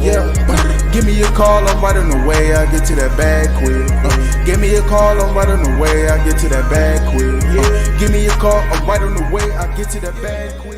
Yeah. Give me a call, I'm right on the way, I get to that bag quick. Give me a call, I'm right on the way, I get to that bag quick. Give me a call, I'm right on the way, I get to that bag quick.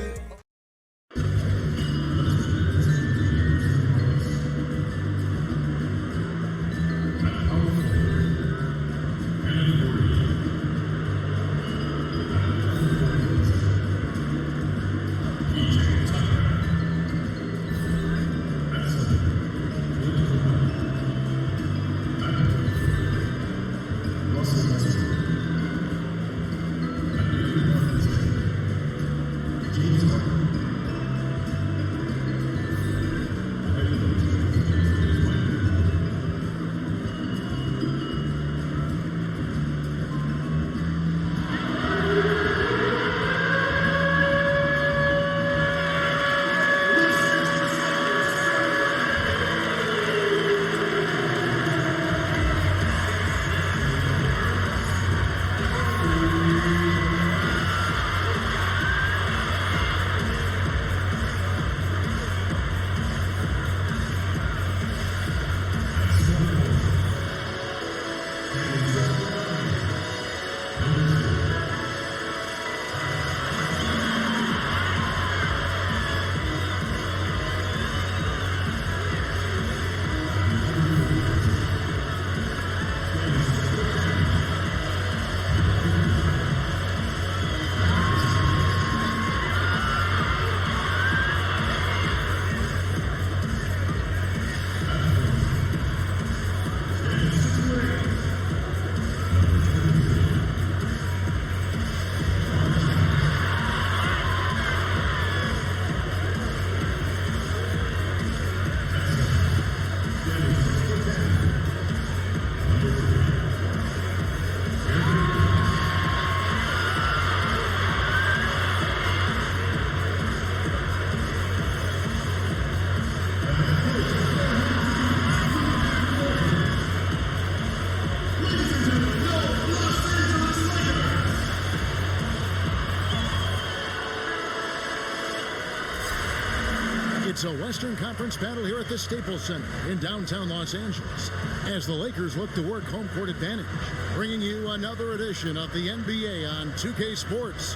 It's a Western Conference battle here at the Staples Center in downtown Los Angeles as the Lakers look to work home court advantage, bringing you another edition of the NBA on 2K Sports.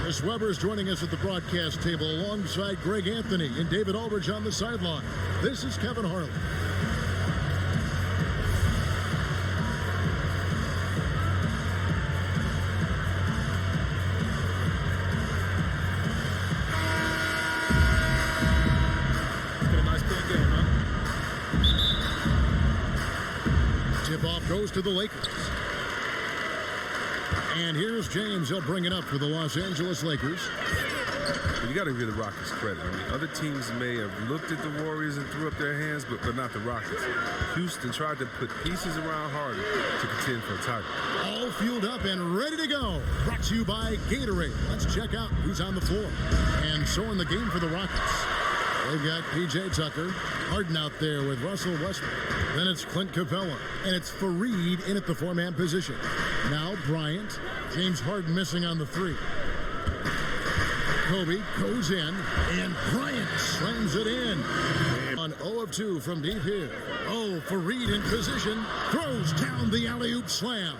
Chris Webber is joining us at the broadcast table alongside Greg Anthony and David Aldridge on the sideline. This is Kevin Harlan. Tip-off goes to the Lakers. And here's James. He'll bring it up for the Los Angeles Lakers. You got to give the Rockets credit. I mean, other teams may have looked at the Warriors and threw up their hands, but not the Rockets. Houston tried to put pieces around Harden to contend for a title. All fueled up and ready to go. Brought to you by Gatorade. Let's check out who's on the floor. And so in the game for the Rockets, they've got P.J. Tucker, Harden out there with Russell Westbrook. Then it's Clint Capella, and it's Fareed in at the four-man position. Now Bryant, James Harden missing on the three. Kobe goes in, and Bryant slams it in. On 0 of 2 from deep here. Oh, Fareed in position, throws down the alley-oop slam.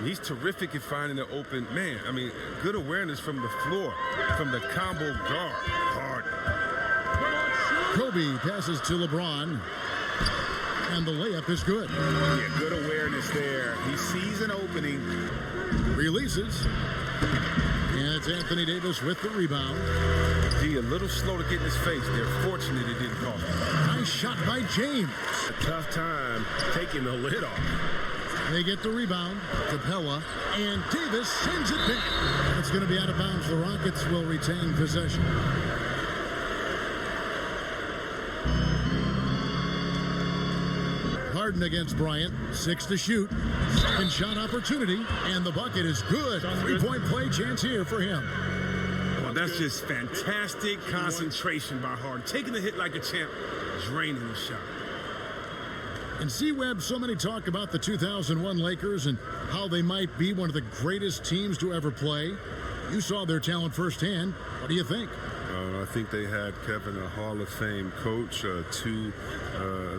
He's terrific at finding an open man. I mean, good awareness from the floor, from the combo guard. Harden. Kobe passes to LeBron, and the layup is good. Yeah, good awareness there. He sees an opening. Releases. And it's Anthony Davis with the rebound. He a little slow to get in his face. They're fortunate it didn't cost him. Nice shot by James. A tough time taking the lid off. They get the rebound. Capella, and Davis sends it back. It's going to be out of bounds. The Rockets will retain possession. Harden against Bryant, 6 to shoot. Second shot opportunity, and the bucket is good. Three-point play chance here for him. Well, that's just fantastic concentration by Harden. Taking the hit like a champ, draining the shot. And C-Web, so many talk about the 2001 Lakers and how they might be one of the greatest teams to ever play. You saw their talent firsthand. What do you think? I think they had Kevin, a Hall of Fame coach, two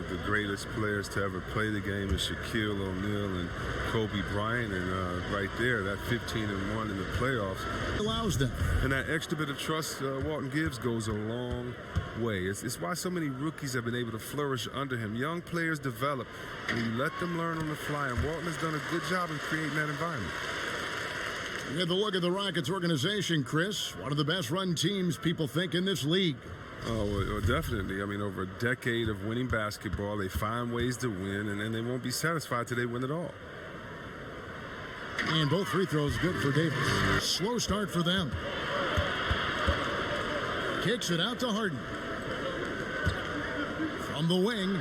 the greatest players to ever play the game is Shaquille O'Neal and Kobe Bryant, and right there, that 15-1 in the playoffs Allows them. and that extra bit of trust Walton gives goes a long way. It's why so many rookies have been able to flourish under him. Young players develop, and you let them learn on the fly, and Walton has done a good job in creating that environment. You had the look at the Rockets organization, Chris. One of the best run teams people think in this league. Oh, well, definitely. I mean, over a decade of winning basketball, they find ways to win, and they won't be satisfied till they win it all. And both free throws good for Davis. Slow start for them. Kicks it out to Harden. From the wing.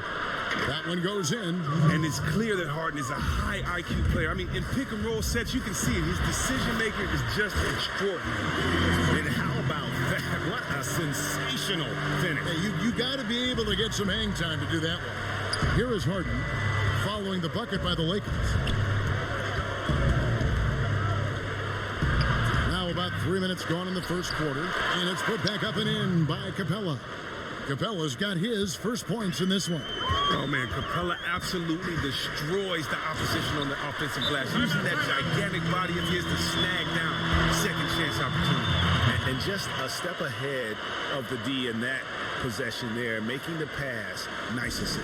That one goes in. And it's clear that Harden is a high IQ player. I mean, in pick and roll sets, you can see it. His decision making is just extraordinary. And how about that? What a sensational finish. Hey, you got to be able to get some hang time to do that one. Here is Harden following the bucket by the Lakers. Now about 3 minutes gone in the first quarter, and it's put back up and in by Capella. Capella's got his first points in this one. Oh, man, Capella absolutely destroys the opposition on the offensive glass, using that gigantic body of his to snag down second chance opportunity. And just a step ahead of the D in that possession there, making the pass. Nice assist.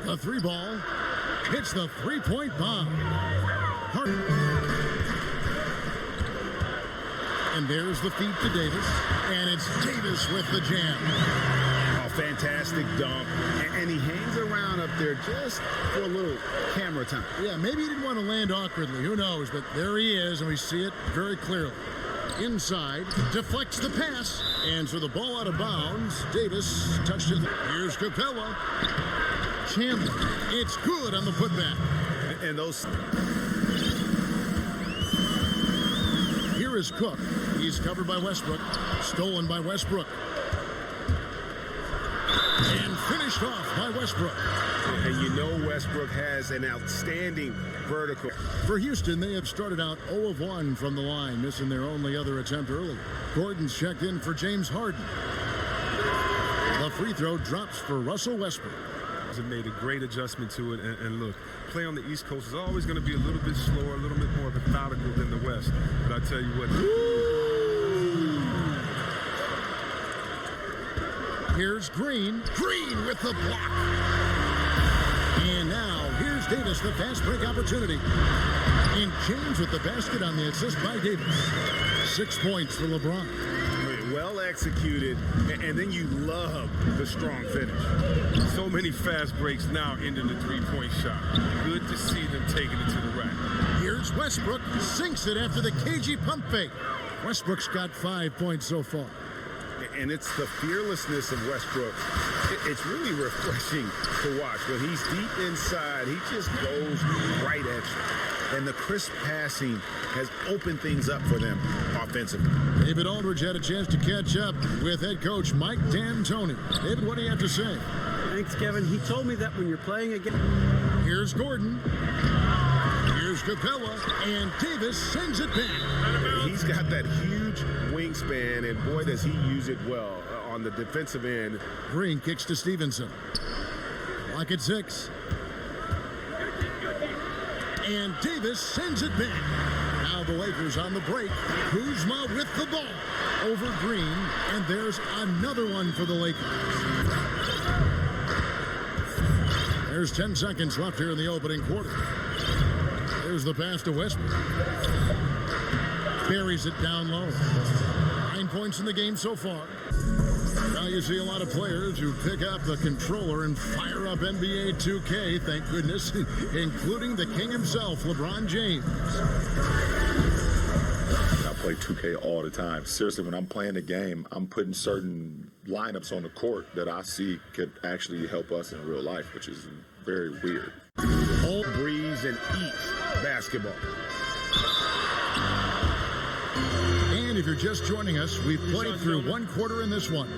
The three ball hits the three-point bomb. Harden. And there's the feed to Davis. And it's Davis with the jam. Oh, fantastic dunk. And he hangs around up there just for a little camera time. Yeah, maybe he didn't want to land awkwardly. Who knows? But there he is, and we see it very clearly. Inside, deflects the pass. And so the ball out of bounds. Davis touched it. Here's Capella. Chandler. It's good on the putback. And those... Here is Cook. He's covered by Westbrook. Stolen by Westbrook. And finished off by Westbrook. And you know Westbrook has an outstanding vertical. For Houston, they have started out 0 of 1 from the line, missing their only other attempt early. Gordon's checked in for James Harden. The free throw drops for Russell Westbrook. Have made a great adjustment to it, and look, play on the East Coast is always going to be a little bit slower, a little bit more methodical than the West. But I tell you what. Here's Green. Green with the block. And now here's Davis, the fast break opportunity. And James with the basket on the assist by Davis. 6 points for LeBron. Well executed, and then you love the strong finish. So many fast breaks now ending the three-point shot. Good to see them taking it to the rack. Here's Westbrook. Sinks it after the cagey pump fake. Westbrook's got 5 points so far. And it's the fearlessness of Westbrook. It's really refreshing to watch. When he's deep inside, he just goes right at you. And the crisp passing has opened things up for them offensively. David Aldridge had a chance to catch up with head coach Mike D'Antoni. David, what do you have to say? Thanks, Kevin. He told me that when you're playing again. Here's Gordon. Here's Capella. And Davis sends it back. He's got that huge wingspan, and boy, does he use it well on the defensive end. Green kicks to Stevenson. Clock at 6. And Davis sends it back. Now the Lakers on the break. Kuzma with the ball over Green. And there's another one for the Lakers. There's 10 seconds left here in the opening quarter. There's the pass to Westbrook. Buries it down low. 9 points in the game so far. Now you see a lot of players who pick up the controller and fire up NBA 2K, thank goodness, including the king himself, LeBron James. I play 2K all the time. Seriously, when I'm playing the game, I'm putting certain lineups on the court that I see could actually help us in real life, which is very weird. All breeze and eat basketball. And if you're just joining us, we've played through one quarter in this one.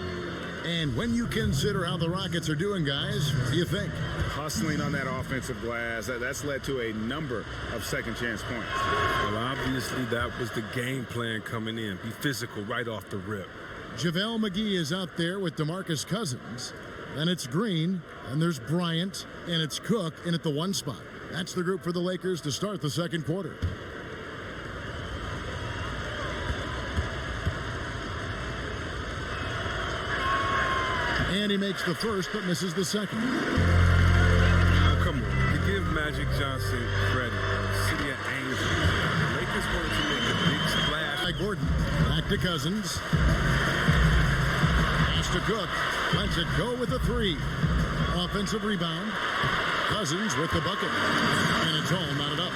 And when you consider how the Rockets are doing, guys, what do you think? Hustling on that offensive glass, that's led to a number of second-chance points. Well, obviously that was the game plan coming in. Be physical right off the rip. JaVale McGee is out there with DeMarcus Cousins. Then it's Green, and there's Bryant, and it's Cook in at the 1 spot. That's the group for the Lakers to start the second quarter. And he makes the first, but misses the second. Oh, come on. You give Magic Johnson credit. City of Angels. The Lakers wanted to make a big splash. By Gordon. Back to Cousins. Pass to Cook. Lets it go with a 3. Offensive rebound. Cousins with the bucket. And it's all knotted up.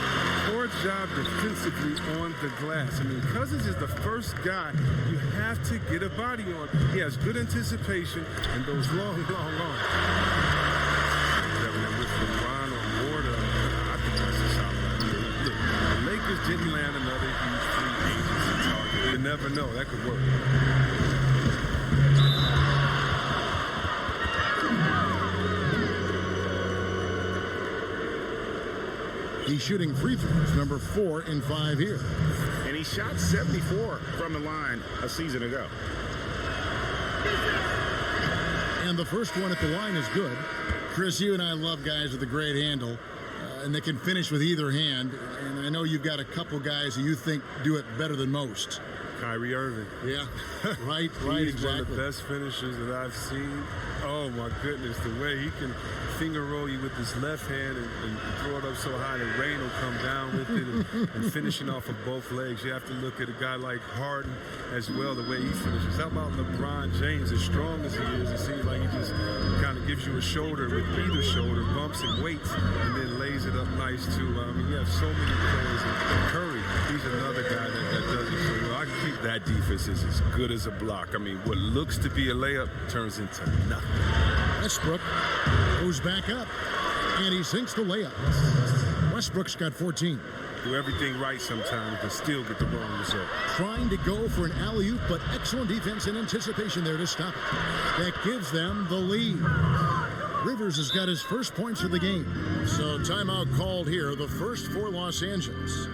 Poor job defensively on the glass. I mean, Cousins is the first guy you have to get a body on. He has good anticipation and those long arms. With LeBron or Morta, I think that's a solid idea. Look, the Lakers didn't land another huge free agency target. You never know. That could work. He's shooting free throws, number 4 in 5 here. And he shot 74 from the line a season ago. And the first one at the line is good. Chris, you and I love guys with a great handle, and they can finish with either hand. And I know you've got a couple guys who you think do it better than most. Kyrie Irving. Yeah, right, He's exactly. one of the best finishers that I've seen. Oh, my goodness, the way he can finger roll you with his left hand and throw it up so high the rain will come down with it and finishing off of both legs. You have to look at a guy like Harden as well, the way he finishes. How about LeBron James? As strong as he is, it seems like he just kind of gives you a shoulder with either shoulder, bumps and waits, and then lays it up nice, too. I mean, you have so many players. And Curry, he's another guy that does it so well. I can keep that defense is as good as a block. I mean, what looks to be a layup turns into nothing. Westbrook goes back up, and he sinks the layup. Westbrook's got 14. Do everything right sometimes, but still get the wrong result. Trying to go for an alley-oop, but excellent defense and anticipation there to stop it. That gives them the lead. Rivers has got his first points of the game. So timeout called here, the first for Los Angeles.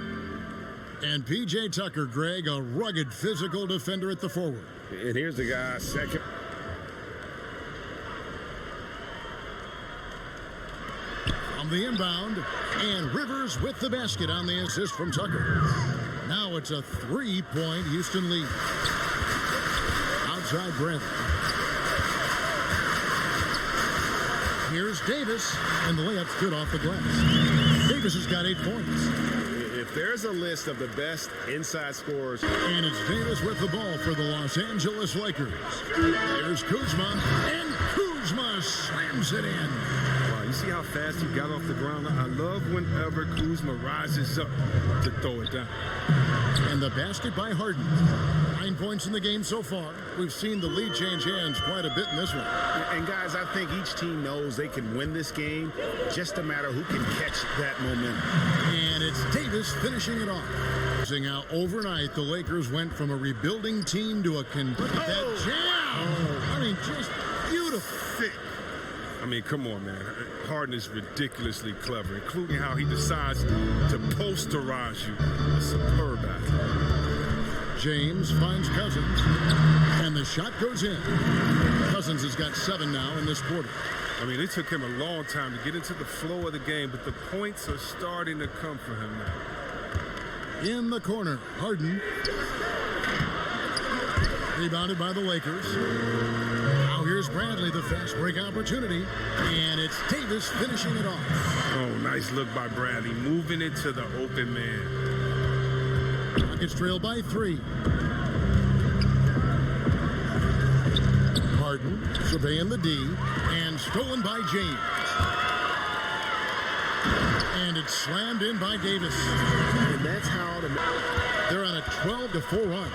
And P.J. Tucker, Greg, a rugged physical defender at the forward. And here's the guy, second. On the inbound, and Rivers with the basket on the assist from Tucker. Now it's a 3-point Houston lead. Outside Bradley. Here's Davis, and the layup's good off the glass. Davis has got 8 points. If there's a list of the best inside scorers. And it's Davis with the ball for the Los Angeles Lakers. Here's Kuzma, and Kuzma slams it in. Wow, you see how fast he got off the ground? I love whenever Kuzma rises up to throw it down. And the basket by Harden. 9 points in the game so far. We've seen the lead change hands quite a bit in this one. And guys, I think each team knows they can win this game. Just a matter who can catch that momentum. And it's Davis finishing it off. Seeing how overnight the Lakers went from a rebuilding team to a that jam. I mean, just beautiful. Thick. I mean, come on, man. Harden is ridiculously clever, including how he decides to posterize you. A superb athlete. James finds Cousins, and the shot goes in. Cousins has got 7 now in this quarter. I mean, it took him a long time to get into the flow of the game, but the points are starting to come for him now. In the corner, Harden. Rebounded by the Lakers. Now here's Bradley, the fast break opportunity. And it's Davis finishing it off. Oh, nice look by Bradley, moving it to the open man. Rockets trail by 3. Harden surveying the D, and stolen by James. And it's slammed in by Davis. And that's how they're on a 12-4 run.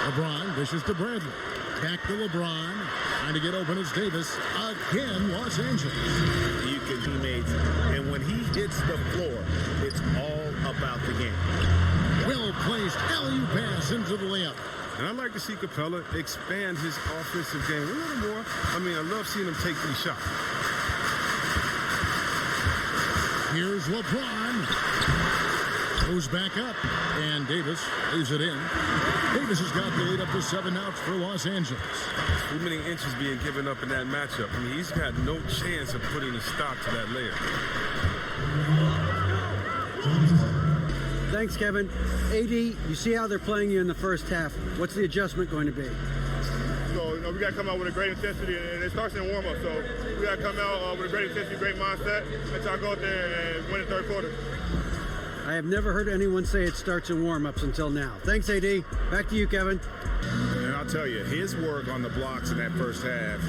LeBron dishes to Bradley. Back to LeBron. Trying to get open is Davis. Again, Los Angeles. you can teammates. And when he hits the floor, it's all about the game. Well placed alley-oop pass into the layup. And I'd like to see Capella expand his offensive game a little more. I mean, I love seeing him take these shots. Here's LeBron. Goes back up, and Davis leaves it in. Davis has got the lead up to 7 outs for Los Angeles. Too many inches being given up in that matchup. I mean, he's got no chance of putting a stop to that layup. Thanks, Kevin. AD, you see how they're playing you in the first half. What's the adjustment going to be? So, we got to come out with a great intensity, and it starts in the warm-up. So, we got to come out with a great intensity, great mindset, and try to go out there and win the third quarter. I have never heard anyone say it starts in warm-ups until now. Thanks, AD. Back to you, Kevin. And I'll tell you, his work on the blocks in that first half,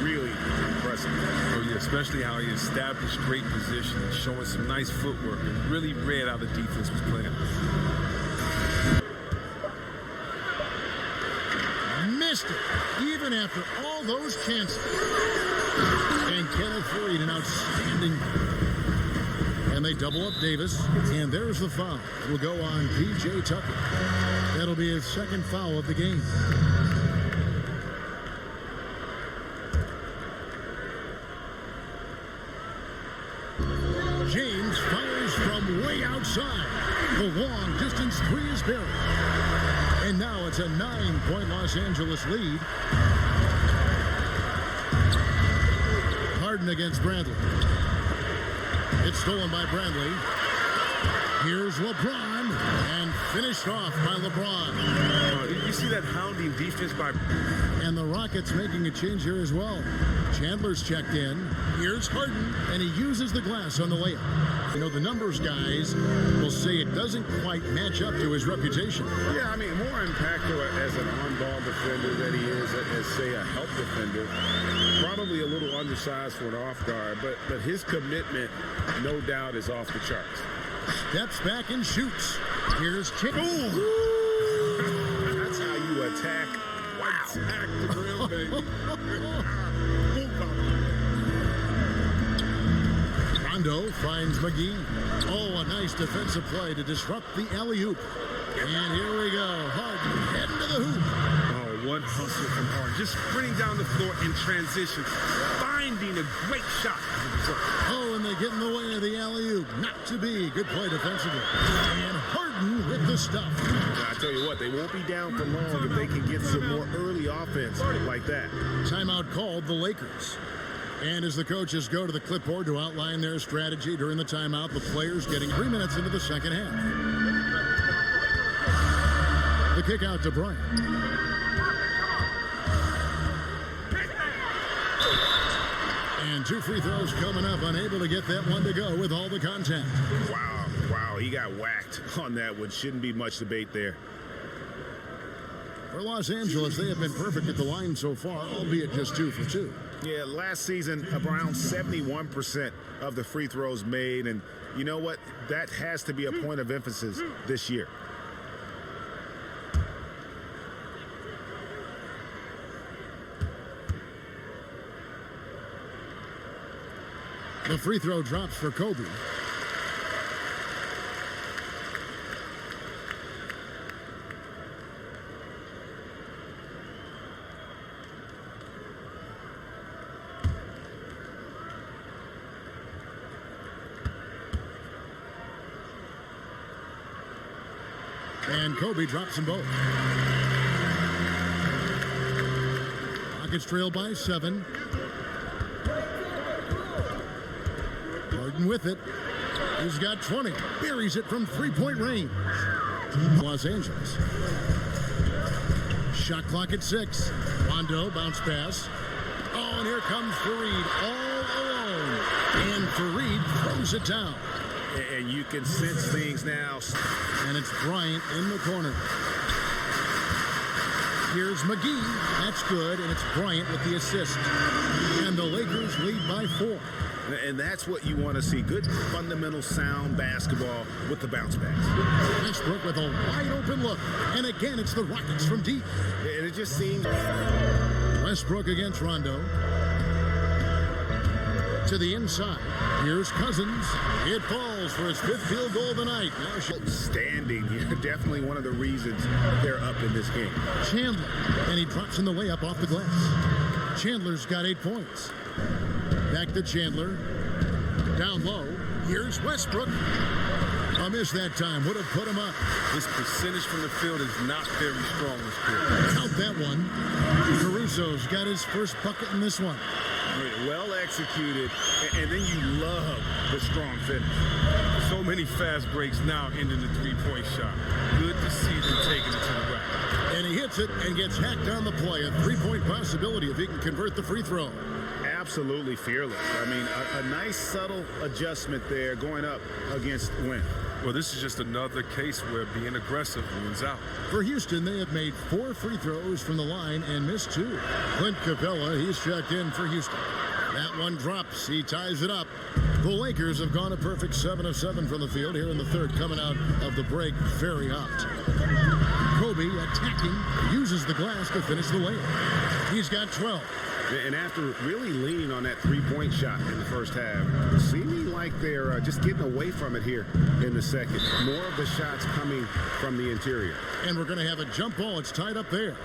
really impressive. Oh, yeah, especially how he established great position and showing some nice footwork and really read how the defense was playing. Missed it, even after all those chances. And Kenneth Faried, an outstanding. And they double up Davis, and there's the foul. Will go on P.J. Tucker. That'll be his second foul of the game. James fires from way outside. The long distance three is buried. And now it's a 9-point Los Angeles lead. Harden against Bradley. It's stolen by Bradley. Here's LeBron, and finished off by LeBron. You see that hounding defense by... And the Rockets making a change here as well. Chandler's checked in. Here's Harden, and he uses the glass on the layup. You know, the numbers guys will say it doesn't quite match up to his reputation. Yeah, I mean, more impactful as an on-ball defender than he is as, say, a help defender. Probably a little undersized for an off guard, but his commitment, no doubt, is off the charts. Steps back and shoots. Here's Chip. That's how you attack. Wow. Attack the grill, baby. Rondo finds McGee. Oh, a nice defensive play to disrupt the alley-oop. And here we go. Harden heading to the hoop. Oh, what hustle from Harden. Just sprinting down the floor in transition, finding a great shot. Oh, and they get in the way of the alley-oop. Not to be. Good play defensively. And Harden with the stuff. I tell you what, they won't be down for long if they can get some more early offense like that. Timeout called the Lakers. And as the coaches go to the clipboard to outline their strategy during the timeout, the players getting 3 minutes into the second half. The kick out to Bryant. And 2 free throws coming up, unable to get that one to go with all the contact. Wow, he got whacked on that one. Shouldn't be much debate there. For Los Angeles, they have been perfect at the line so far, albeit just 2 for 2. Yeah, last season, around 71% of the free throws made. And you know what? That has to be a point of emphasis this year. The free throw drops for Kobe. And Kobe drops them both. Rockets trail by 7. Harden with it. He's got 20. Buries it from 3-point range. Los Angeles. Shot clock at 6. Rondo bounce pass. Oh, and here comes Faried all alone. And Faried throws it down. And you can sense things now. And it's Bryant in the corner. Here's McGee. That's good. And it's Bryant with the assist. And the Lakers lead by 4. And that's what you want to see. Good, fundamental, sound basketball with the bounce back. Westbrook with a wide open look. And again, it's the Rockets from deep. And it just seems... Westbrook against Rondo. To the inside. Here's Cousins. It falls for his 5th field goal of the night. Now Outstanding. Definitely one of the reasons they're up in this game. Chandler. And he drops in the layup off the glass. Chandler's got 8 points. Back to Chandler. Down low. Here's Westbrook. A miss that time. Would have put him up. His percentage from the field is not very strong this quarter. Count that one. Caruso's got his first bucket in this one. Well executed, and then you love the strong finish. So many fast breaks now ending the three-point shot. Good to see them taking it to the rack. And he hits it and gets hacked on the play. A 3-point possibility if he can convert the free throw. Absolutely fearless. I mean, a nice subtle adjustment there going up against Wynn. Well, this is just another case where being aggressive wins out. For Houston, they have made 4 free throws from the line and missed 2. Clint Capella, he's checked in for Houston. That one drops. He ties it up. The Lakers have gone a perfect 7 of 7 from the field here in the third, coming out of the break very hot. Kobe attacking, uses the glass to finish the layup. He's got 12. And after really leaning on that three-point shot in the first half, seeming like they're just getting away from it here in the second. More of the shots coming from the interior. And we're going to have a jump ball. It's tied up there.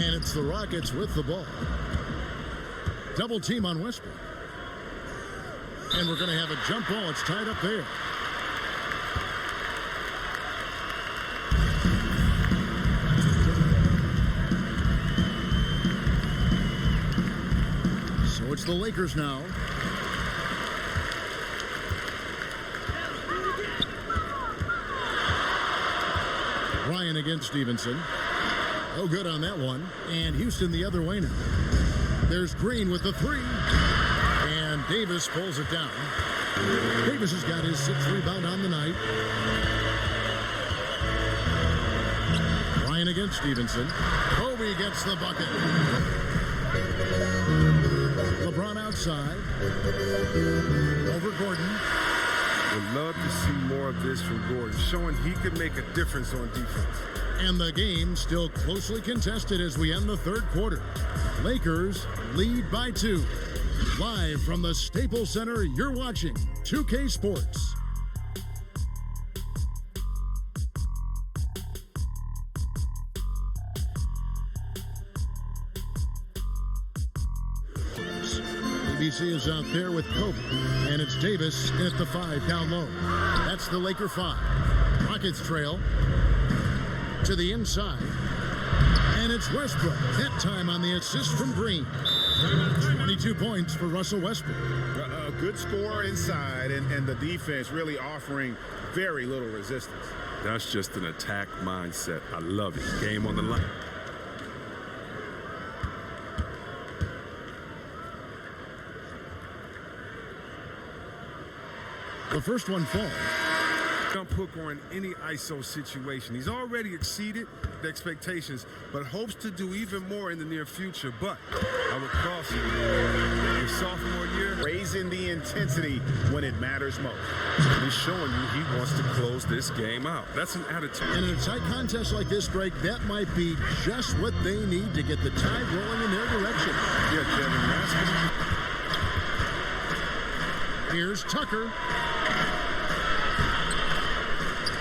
And it's the Rockets with the ball. Double team on Westbrook. And we're going to have a jump ball. It's tied up there. It's the Lakers now. Ryan against Stevenson. Oh, good on that one. And Houston the other way now. There's Green with the 3. And Davis pulls it down. Davis has got his 6th rebound on the night. Ryan against Stevenson. Kobe gets the bucket. LeBron outside. Over Gordon. Would love to see more of this from Gordon, showing he could make a difference on defense. And the game still closely contested as we end the third quarter. Lakers lead by 2. Live from the Staples Center, you're watching 2K Sports. ABC is out there with Kobe, and it's Davis in at the 5 down low. That's the Laker 5. Rockets trail to the inside, and it's Westbrook. That time on the assist from Green. 22 points for Russell Westbrook. A good score inside, and the defense really offering very little resistance. That's just an attack mindset. I love it. Game on the line. The first one falls. Jump hook or in any ISO situation. He's already exceeded the expectations, but hopes to do even more in the near future. But I would caution your sophomore year, raising the intensity when it matters most. He's showing you he wants to close this game out. That's an attitude. And in a tight contest like this, Greg, that might be just what they need to get the tide rolling in their direction. Yeah, Kevin, that's Here's Tucker.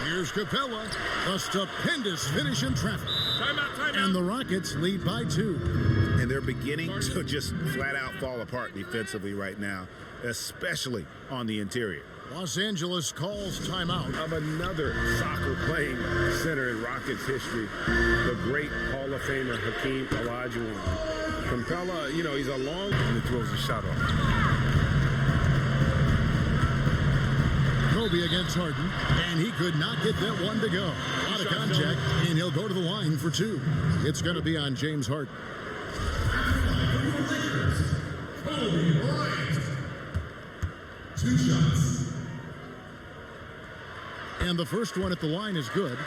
Here's Capella. A stupendous finish in traffic. Timeout. And the Rockets lead by 2. And they're beginning to just flat out fall apart defensively right now, especially on the interior. Los Angeles calls timeout. Of another soccer-playing center in Rockets history, the great Hall of Famer Hakeem Olajuwon. Capella, you know, he's a long... And he throws a shot off. Kobe against Harden, and he could not get that one to go. A lot of contact, and he'll go to the line for 2. It's going to be on James Harden. Kobe Bryant. 2 shots. And the first one at the line is good.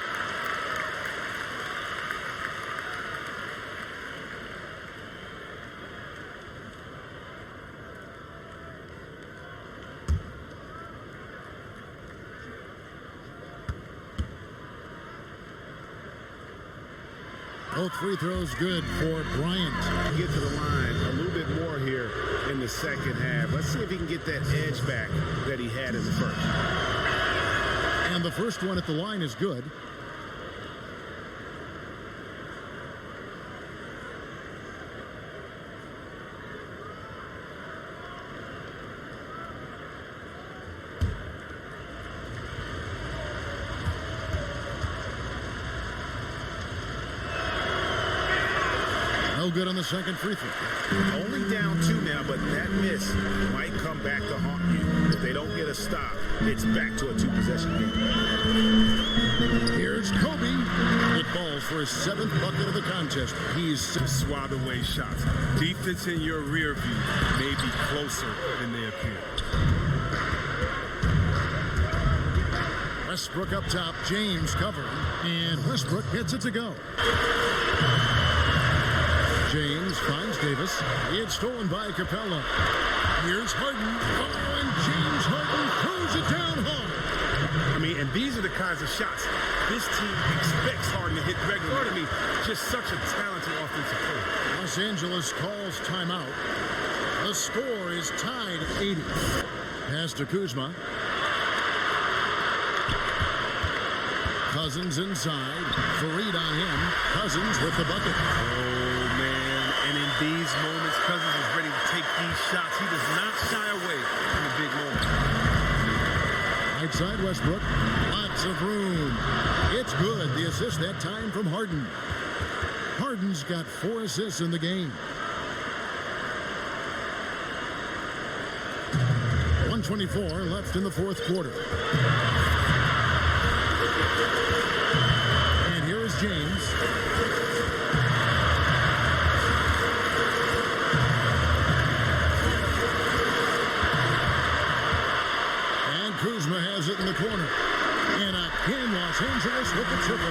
Both free throws good for Bryant. Get to the line a little bit more here in the second half. Let's see if he can get that edge back that he had in the first. And the first one at the line is good. No good on the second free throw. Only down 2 now, but that miss might come back to haunt you. If they don't get a stop, it's back to a 2-possession game. Here's Kobe. It falls for his 7th bucket of the contest. He's To swat away shots. Defense in your rear view may be closer than they appear. Westbrook up top. James covering. And Westbrook gets it to go. James finds Davis. It's stolen by Capella. Here's Harden. Oh, and James Harden throws it down hard. I mean, and these are the kinds of shots this team expects Harden to hit regularly. I mean, just such a talented offensive player. Los Angeles calls timeout. The score is tied at 80. Pass to Kuzma. Cousins inside. Fareed on him. Cousins with the bucket. Oh, man. And in these moments, Cousins is ready to take these shots. He does not shy away from the big moment. Right side Westbrook. Lots of room. It's good. The assist that time from Harden. Harden's got 4 assists in the game. 1:24 left in the fourth quarter. And here is James. And Kuzma has it in the corner. And again, Los Angeles with the triple.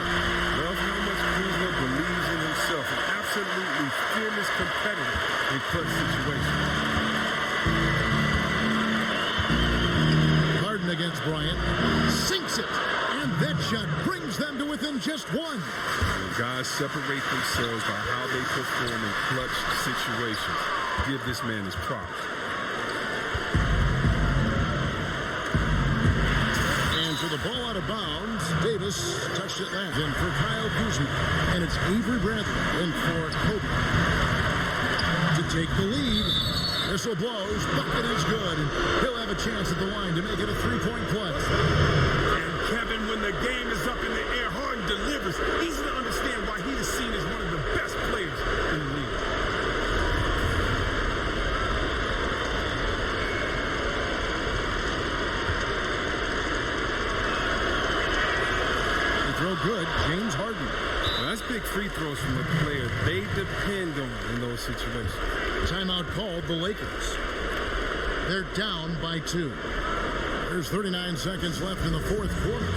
Love how much Kuzma believes in himself. An absolutely fearless competitor in clutch situations. Harden against Bryant. Sinks it. And that shot brings them to within just 1. Guys separate themselves by how they perform in clutch situations. Give this man his props. And for the ball out of bounds, Davis touched it last. And for Kyle Kuzma. And it's Avery Bradley in for Kobe. To take the lead. Whistle blows. Bucket is good. He'll have a chance at the line to make it a 3-point play. And Kevin, when the game is up in the air, Harden delivers. Easy to understand why he is seen as one of the best players in the league. They throw good. James Harden. Now, that's big free throws from a player they depend on in those situations. Timeout called the Lakers. They're down by 2. There's 39 seconds left in the fourth quarter.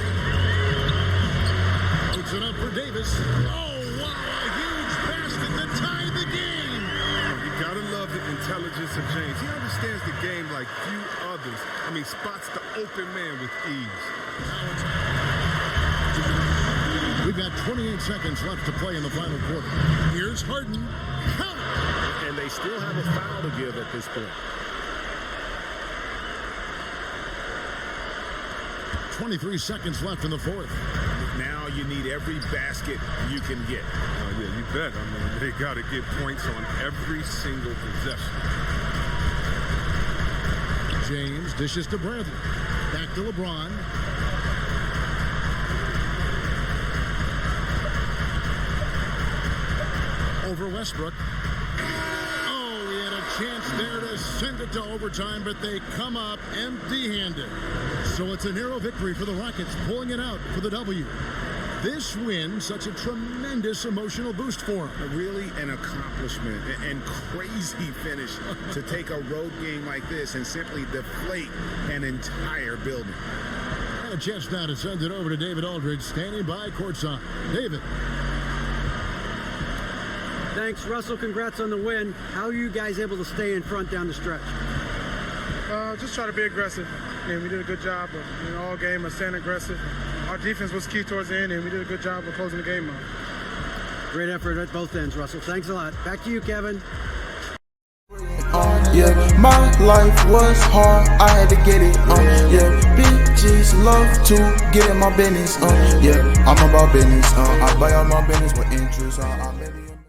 Puts it up for Davis. Oh, wow, a huge basket to tie the game. You gotta love the intelligence of James. He understands the game like few others. I mean, spots the open man with ease. We've got 28 seconds left to play in the final quarter. Here's Harden. Count. And they still have a foul to give at this point. 23 seconds left in the fourth. Now you need every basket you can get. Yeah, you bet. I mean, they gotta get points on every single possession. James dishes to Bradley. Back to LeBron. Over Westbrook. Oh, he had a chance there to send it to overtime, but they come up empty-handed. So it's a narrow victory for the Rockets, pulling it out for the W. This win, such a tremendous emotional boost for them. Really an accomplishment and crazy finish to take a road game like this and simply deflate an entire building. And a chance now to send it over to David Aldridge, standing by courtside. David. Thanks, Russell. Congrats on the win. How are you guys able to stay in front down the stretch? Just try to be aggressive. And we did a good job of, all game of staying aggressive. Our defense was key towards the end, and we did a good job of closing the game out. Great effort at both ends, Russell. Thanks a lot. Back to you, Kevin. Yeah, my life was hard, I had to get it, yeah, BGs love to get in my business, yeah, I'm about business, I buy all my business with interest,